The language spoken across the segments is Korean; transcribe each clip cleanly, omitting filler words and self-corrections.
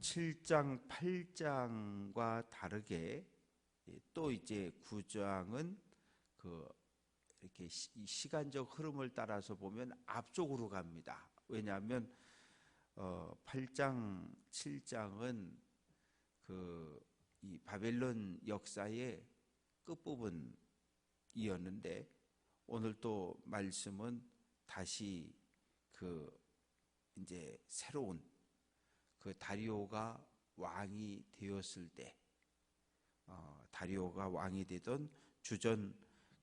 7장, 8장과 다르게 또 이제 9장은 이렇게 시간적 흐름을 따라서 보면 앞쪽으로 갑니다. 왜냐하면 8장, 7장은 이 바벨론 역사의 끝부분이었는데 오늘 또 말씀은 다시 이제 새로운 다리오가 왕이 되었을 때, 다리오가 왕이 되던 주전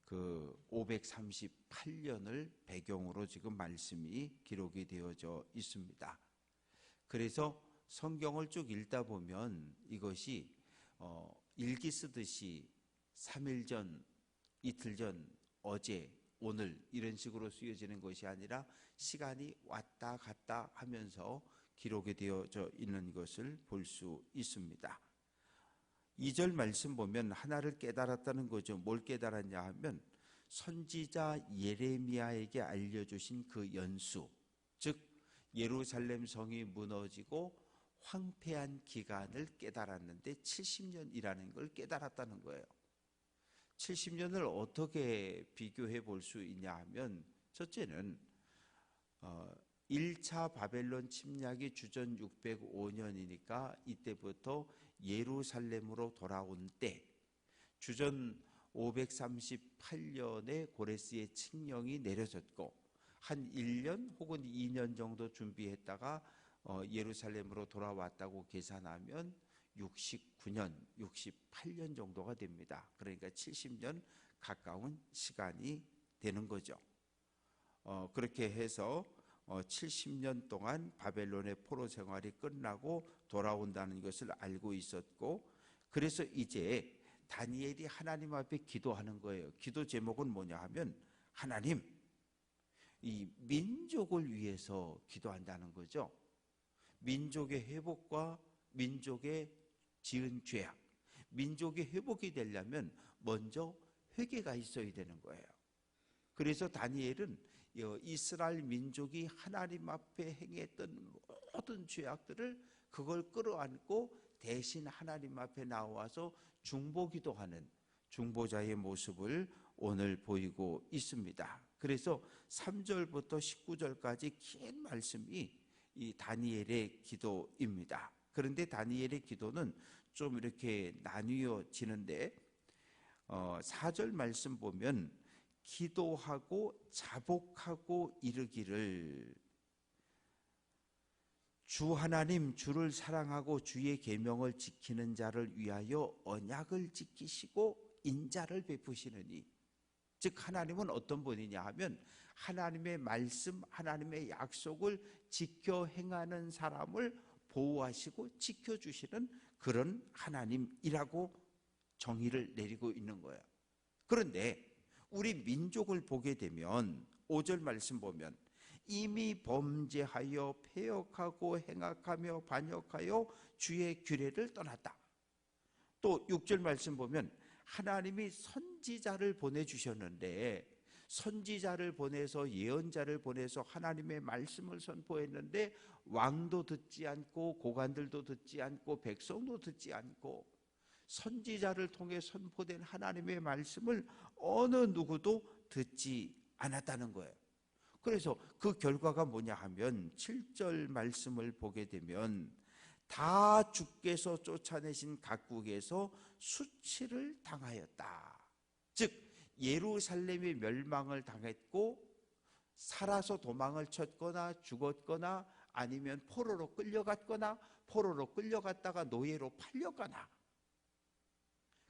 538년을 배경으로 지금 말씀이 기록이 되어져 있습니다. 그래서 성경을 쭉 읽다 보면 이것이 일기 쓰듯이 3일 전, 이틀 전, 어제, 오늘 이런 식으로 쓰여지는 것이 아니라 시간이 왔다 갔다 하면서 기록이 되어져 있는 것을 볼 수 있습니다. 2절 말씀 보면 하나를 깨달았다는 거죠. 뭘 깨달았냐 하면 선지자 예레미야에게 알려주신 그 연수, 즉 예루살렘 성이 무너지고 황폐한 기간을 깨달았는데 70년이라는 걸 깨달았다는 거예요. 70년을 어떻게 비교해 볼 수 있냐 하면 첫째는 1차 바벨론 침략이 주전 605년이니까 이때부터 예루살렘으로 돌아온 때, 주전 538년에 고레스의 칙령이 내려졌고 한 1년 혹은 2년 정도 준비했다가 예루살렘으로 돌아왔다고 계산하면 69년, 68년 정도가 됩니다. 그러니까 70년 가까운 시간이 되는 거죠. 그렇게 해서 70년 동안 바벨론의 포로 생활이 끝나고 돌아온다는 것을 알고 있었고, 그래서 이제 다니엘이 하나님 앞에 기도하는 거예요. 기도 제목은 뭐냐 하면 하나님, 이 민족을 위해서 기도한다는 거죠. 민족의 회복과 민족의 지은 죄악, 민족이 회복이 되려면 먼저 회개가 있어야 되는 거예요. 그래서 다니엘은 이스라엘 민족이 하나님 앞에 행했던 모든 죄악들을 그걸 끌어안고 대신 하나님 앞에 나와서 중보기도하는 중보자의 모습을 오늘 보이고 있습니다. 그래서 3절부터 19절까지 긴 말씀이 이 다니엘의 기도입니다. 그런데 다니엘의 기도는 좀 이렇게 나뉘어지는데 4절 말씀 보면 기도하고 자복하고 이르기를 주 하나님 주를 사랑하고 주의 계명을 지키는 자를 위하여 언약을 지키시고 인자를 베푸시느니, 즉 하나님은 어떤 분이냐 하면 하나님의 말씀, 하나님의 약속을 지켜 행하는 사람을 보호하시고 지켜주시는 그런 하나님이라고 정의를 내리고 있는 거예요. 그런데 우리 민족을 보게 되면 5절 말씀 보면 이미 범죄하여 패역하고 행악하며 반역하여 주의 규례를 떠났다. 또 6절 말씀 보면 하나님이 선지자를 보내주셨는데 선지자를 보내서 예언자를 보내서 하나님의 말씀을 선포했는데 왕도 듣지 않고 고관들도 듣지 않고 백성도 듣지 않고 선지자를 통해 선포된 하나님의 말씀을 어느 누구도 듣지 않았다는 거예요. 그래서 그 결과가 뭐냐 하면 7절 말씀을 보게 되면 다 주께서 쫓아내신 각국에서 수치를 당하였다. 즉 예루살렘이 멸망을 당했고 살아서 도망을 쳤거나 죽었거나 아니면 포로로 끌려갔거나 포로로 끌려갔다가 노예로 팔려가나,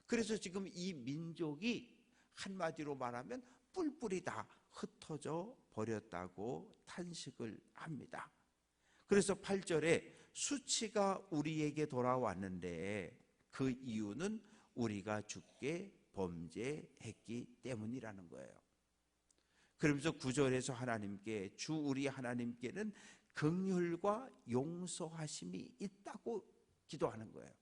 그래서 지금 이 민족이 한마디로 말하면 뿔뿔이 다 흩어져 버렸다고 탄식을 합니다. 그래서 8절에 수치가 우리에게 돌아왔는데 그 이유는 우리가 주께 범죄했기 때문이라는 거예요. 그러면서 9절에서 하나님께 주 우리 하나님께는 긍휼과 용서하심이 있다고 기도하는 거예요.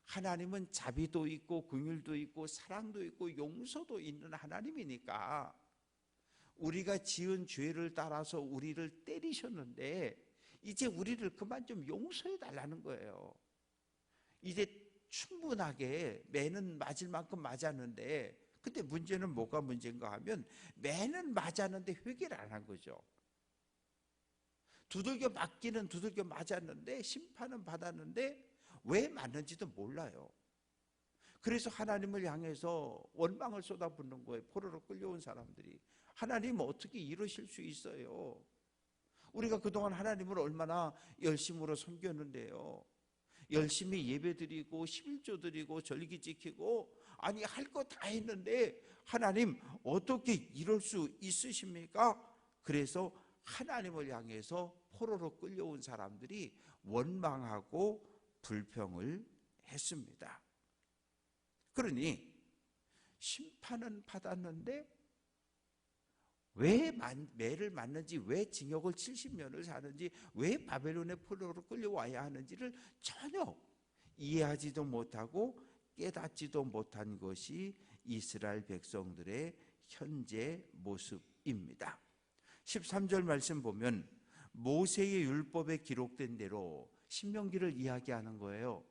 하나님은 자비도 있고 긍휼도 있고 사랑도 있고 용서도 있는 하나님이니까 우리가 지은 죄를 따라서 우리를 때리셨는데 이제 우리를 그만 좀 용서해 달라는 거예요. 이제 충분하게 매는 맞을 만큼 맞았는데, 근데 문제는 뭐가 문제인가 하면 매는 맞았는데 회개를 안 한 거죠. 두들겨 맞기는 두들겨 맞았는데 심판은 받았는데 왜 맞는지도 몰라요. 그래서 하나님을 향해서 원망을 쏟아붓는 거예요. 포로로 끌려온 사람들이. 하나님 어떻게 이러실 수 있어요? 우리가 그동안 하나님을 얼마나 열심으로 섬겼는데요. 열심히 예배드리고 11조 드리고 절기 지키고 아니 할 거 다 했는데 하나님 어떻게 이럴 수 있으십니까? 그래서 하나님을 향해서 포로로 끌려온 사람들이 원망하고 불평을 했습니다. 그러니 심판은 받았는데 왜 매를 맞는지, 왜 징역을 70년을 사는지, 왜 바벨론의 포로로 끌려와야 하는지를 전혀 이해하지도 못하고 깨닫지도 못한 것이 이스라엘 백성들의 현재 모습입니다. 13절 말씀 보면 모세의 율법에 기록된 대로 신명기를 이야기하는 거예요.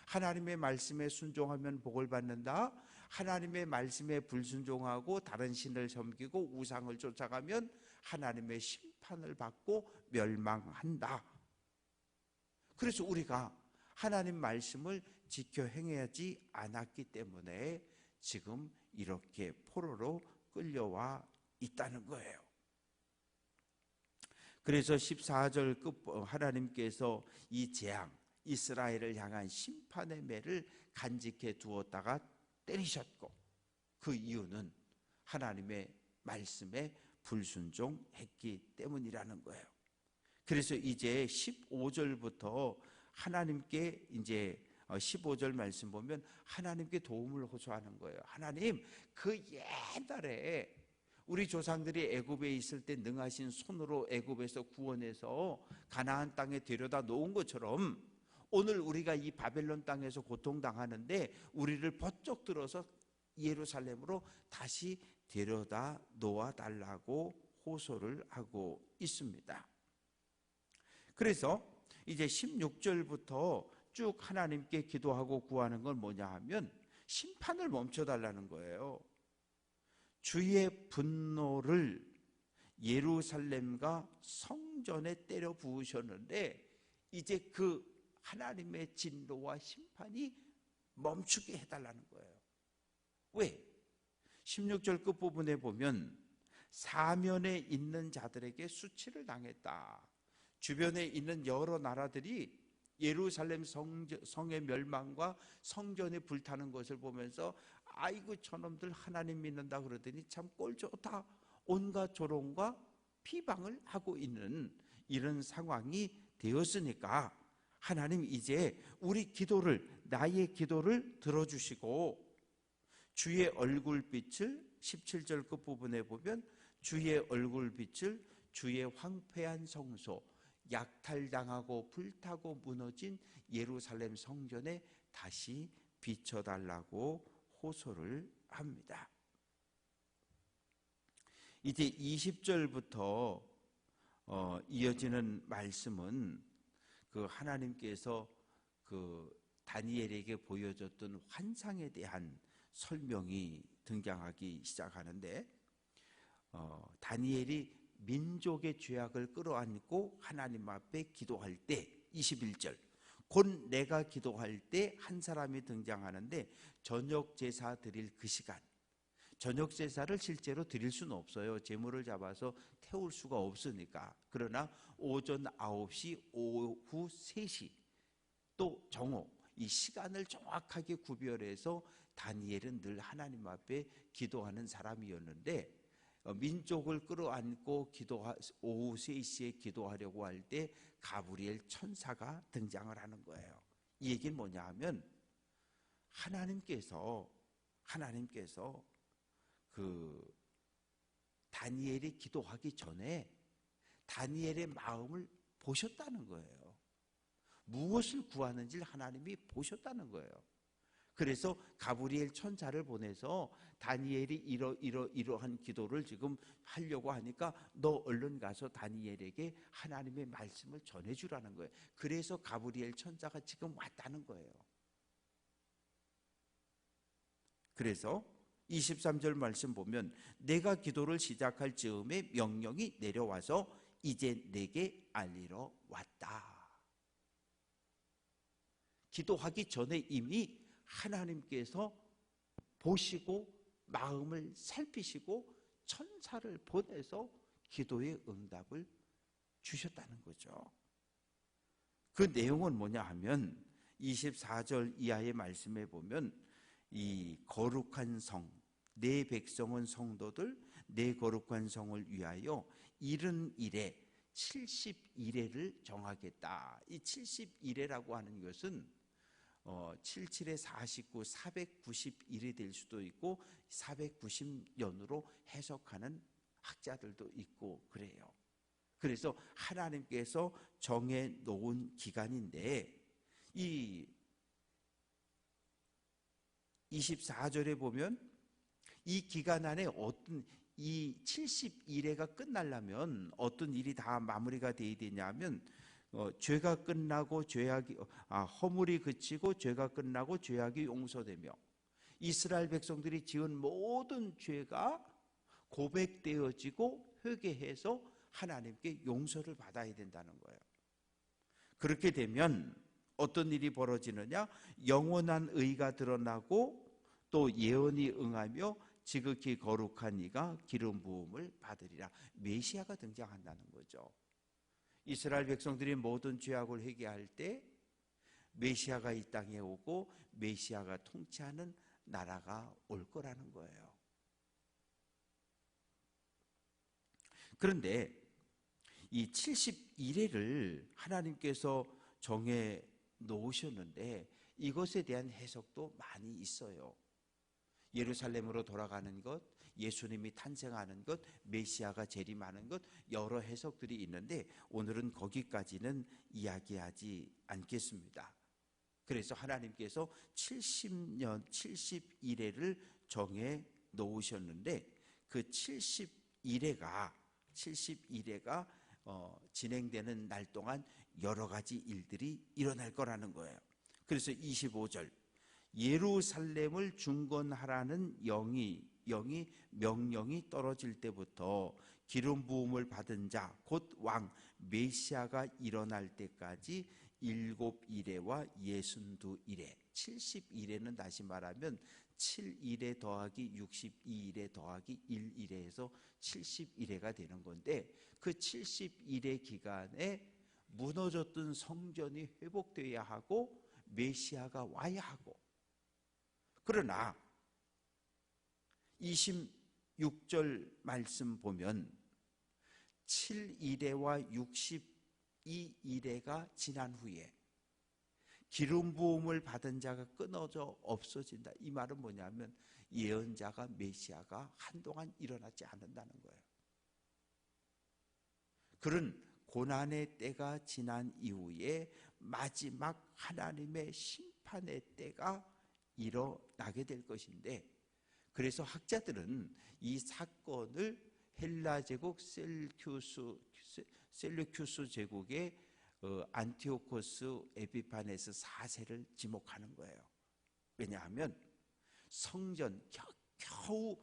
하나님의 말씀에 순종하면 복을 받는다. 하나님의 말씀에 불순종하고 다른 신을 섬기고 우상을 쫓아가면 하나님의 심판을 받고 멸망한다. 그래서 우리가 하나님 말씀을 지켜 행하지 않았기 때문에 지금 이렇게 포로로 끌려와 있다는 거예요. 그래서 14절 끝 하나님께서 이 재앙, 이스라엘을 향한 심판의 매를 간직해 두었다가 때리셨고, 그 이유는 하나님의 말씀에 불순종했기 때문이라는 거예요. 그래서 이제 15절부터 하나님께 이제 15절 말씀 보면 하나님께 도움을 호소하는 거예요. 하나님, 그 옛날에 우리 조상들이 애굽에 있을 때 능하신 손으로 애굽에서 구원해서 가나안 땅에 데려다 놓은 것처럼 오늘 우리가 이 바벨론 땅에서 고통당하는데 우리를 번쩍 들어서 예루살렘으로 다시 데려다 놓아달라고 호소를 하고 있습니다. 그래서 이제 16절부터 쭉 하나님께 기도하고 구하는 건 뭐냐 하면 심판을 멈춰달라는 거예요. 주의 분노를 예루살렘과 성전에 때려 부으셨는데 이제 그 하나님의 진노와 심판이 멈추게 해달라는 거예요. 왜? 16절 끝부분에 보면 사면에 있는 자들에게 수치를 당했다. 주변에 있는 여러 나라들이 예루살렘 성의 멸망과 성전이 불타는 것을 보면서 아이고 저놈들 하나님 믿는다 그러더니 참 꼴 좋다. 온갖 조롱과 비방을 하고 있는 이런 상황이 되었으니까 하나님 이제 우리 기도를, 나의 기도를 들어주시고 주의 얼굴빛을 17절 끝부분에 보면 주의 얼굴빛을 주의 황폐한 성소, 약탈당하고 불타고 무너진 예루살렘 성전에 다시 비춰달라고 호소를 합니다. 이제 20절부터 이어지는 말씀은 그 하나님께서 그 다니엘에게 보여줬던 환상에 대한 설명이 등장하기 시작하는데 다니엘이 민족의 죄악을 끌어안고 하나님 앞에 기도할 때 21절 곧 내가 기도할 때 한 사람이 등장하는데 저녁 제사 드릴 그 시간, 저녁 제사를 실제로 드릴 수는 없어요. 제물을 잡아서 태울 수가 없으니까. 그러나 오전 9시, 오후 3시 또 정오 이 시간을 정확하게 구별해서 다니엘은 늘 하나님 앞에 기도하는 사람이었는데 민족을 끌어안고 오후 3시에 기도하려고 할 때 가브리엘 천사가 등장을 하는 거예요. 이 얘기는 뭐냐 하면 하나님께서 그 다니엘이 기도하기 전에 다니엘의 마음을 보셨다는 거예요. 무엇을 구하는지를 하나님이 보셨다는 거예요. 그래서 가브리엘 천사를 보내서 다니엘이 이러한 기도를 지금 하려고 하니까 너 얼른 가서 다니엘에게 하나님의 말씀을 전해주라는 거예요. 그래서 가브리엘 천사가 지금 왔다는 거예요. 그래서 23절 말씀 보면 내가 기도를 시작할 즈음에 명령이 내려와서 이제 내게 알리러 왔다. 기도하기 전에 이미 하나님께서 보시고 마음을 살피시고 천사를 보내서 기도의 응답을 주셨다는 거죠. 그 내용은 뭐냐 하면 24절 이하의 말씀에 보면 이 거룩한 성, 내 백성은 성도들, 내 거룩한 성을 위하여 70일에 70일에를 정하겠다. 이 70일에라고 하는 것은 77에 49, 490일이 될 수도 있고 490년으로 해석하는 학자들도 있고 그래요. 그래서 하나님께서 정해 놓은 기간인데 이 24절에 보면 이 기간 안에 어떤 이 70일회가 끝나려면 어떤 일이 다 마무리가 되어야 되냐면 죄가 끝나고 허물이 그치고 죄가 끝나고 죄악이 용서되며 이스라엘 백성들이 지은 모든 죄가 고백되어지고 회개해서 하나님께 용서를 받아야 된다는 거예요. 그렇게 되면 어떤 일이 벌어지느냐? 영원한 의가 드러나고 또 예언이 응하며 지극히 거룩한 이가 기름 부음을 받으리라. 메시아가 등장한다는 거죠. 이스라엘 백성들이 모든 죄악을 회개할 때 메시아가 이 땅에 오고 메시아가 통치하는 나라가 올 거라는 거예요. 그런데 이 71회를 하나님께서 정해 놓으셨는데 이것에 대한 해석도 많이 있어요. 예루살렘으로 돌아가는 것, 예수님이 탄생하는 것, 메시아가 재림하는 것, 여러 해석들이 있는데 오늘은 거기까지는 이야기하지 않겠습니다. 그래서 하나님께서 70년, 71회를 정해 놓으셨는데 그 71회가 진행되는 날 동안 여러 가지 일들이 일어날 거라는 거예요. 그래서 25절 예루살렘을 중건하라는 명령이 떨어질 때부터 기름 부음을 받은 자 곧 왕 메시아가 일어날 때까지 7일에와 62일에 70일에는 다시 말하면 7일에 더하기 62일에 더하기 1일에 해서 70일에가 되는 건데 그 70일의 기간에 무너졌던 성전이 회복되어야 하고 메시아가 와야 하고 그러나 26절 말씀 보면 7일에와 62일에가 지난 후에 기름 부음을 받은 자가 끊어져 없어진다. 이 말은 뭐냐면 예언자가 메시아가 한동안 일어나지 않는다는 거예요. 그런 고난의 때가 지난 이후에 마지막 하나님의 심판의 때가 일어나게 될 것인데 그래서 학자들은 이 사건을 헬라 제국 셀루큐스 제국의 안티오코스 에피파네스 4세를 지목하는 거예요. 왜냐하면 성전 겨우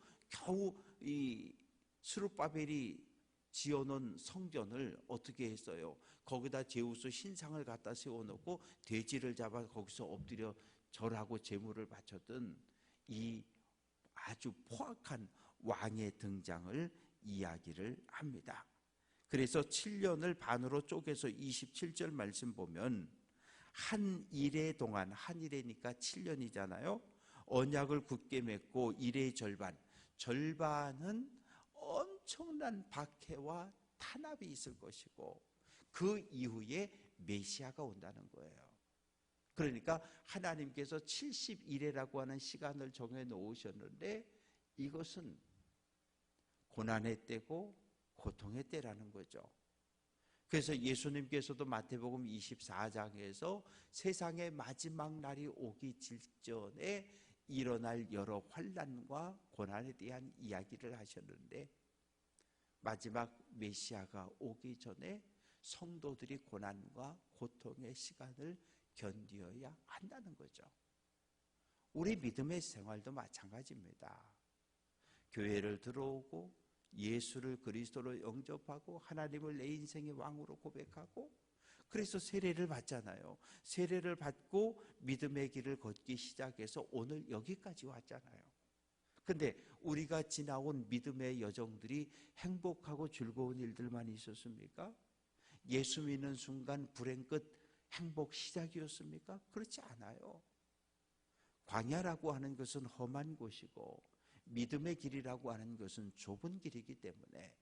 이 스룹바벨이 지어놓은 성전을 어떻게 했어요? 거기다 제우스 신상을 갖다 세워놓고 돼지를 잡아 거기서 엎드려 절하고 제물을 바쳤던 이 아주 포악한 왕의 등장을 이야기를 합니다. 그래서 7년을 반으로 쪼개서 27절 말씀 보면 한 일해 동안 한 일해니까 7년이잖아요. 언약을 굳게 맺고 일의 절반은 엄청난 박해와 탄압이 있을 것이고 그 이후에 메시아가 온다는 거예요. 그러니까 하나님께서 71회라고 하는 시간을 정해 놓으셨는데 이것은 고난의 때고 고통의 때라는 거죠. 그래서 예수님께서도 마태복음 24장에서 세상의 마지막 날이 오기 직전에 일어날 여러 환난과 고난에 대한 이야기를 하셨는데, 마지막 메시아가 오기 전에 성도들이 고난과 고통의 시간을 견디어야 한다는 거죠. 우리 믿음의 생활도 마찬가지입니다. 교회를 들어오고 예수를 그리스도로 영접하고 하나님을 내 인생의 왕으로 고백하고, 그래서 세례를 받잖아요. 세례를 받고 믿음의 길을 걷기 시작해서 오늘 여기까지 왔잖아요. 근데 우리가 지나온 믿음의 여정들이 행복하고 즐거운 일들만 있었습니까? 예수 믿는 순간 불행 끝 행복 시작이었습니까? 그렇지 않아요. 광야라고 하는 것은 험한 곳이고 믿음의 길이라고 하는 것은 좁은 길이기 때문에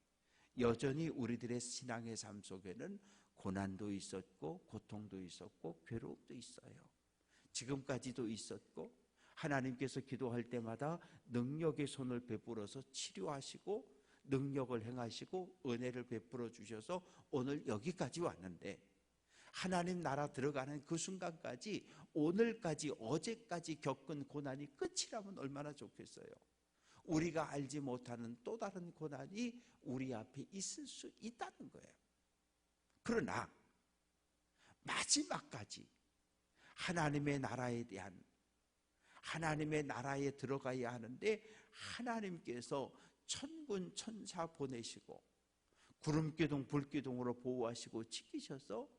여전히 우리들의 신앙의 삶 속에는 고난도 있었고 고통도 있었고 괴로움도 있어요. 지금까지도 있었고, 하나님께서 기도할 때마다 능력의 손을 베풀어서 치료하시고 능력을 행하시고 은혜를 베풀어 주셔서 오늘 여기까지 왔는데, 하나님 나라 들어가는 그 순간까지 오늘까지 어제까지 겪은 고난이 끝이라면 얼마나 좋겠어요. 우리가 알지 못하는 또 다른 고난이 우리 앞에 있을 수 있다는 거예요. 그러나 마지막까지 하나님의 나라에 대한, 하나님의 나라에 들어가야 하는데 하나님께서 천군 천사 보내시고 구름기둥 불기둥으로 보호하시고 지키셔서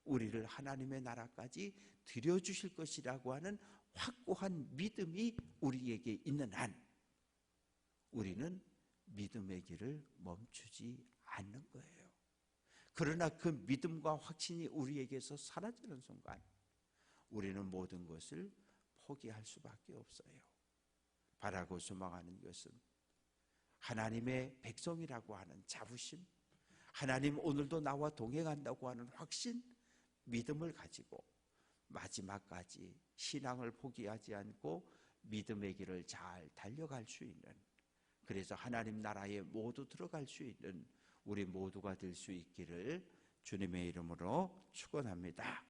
우리를 하나님의 나라까지 들여주실 것이라고 하는 확고한 믿음이 우리에게 있는 한 우리는 믿음의 길을 멈추지 않는 거예요. 그러나 그 믿음과 확신이 우리에게서 사라지는 순간 우리는 모든 것을 포기할 수밖에 없어요. 바라고 소망하는 것은 하나님의 백성이라고 하는 자부심, 하나님 오늘도 나와 동행한다고 하는 확신, 믿음을 가지고 마지막까지 신앙을 포기하지 않고 믿음의 길을 잘 달려갈 수 있는, 그래서 하나님 나라에 모두 들어갈 수 있는 우리 모두가 될 수 있기를 주님의 이름으로 축원합니다.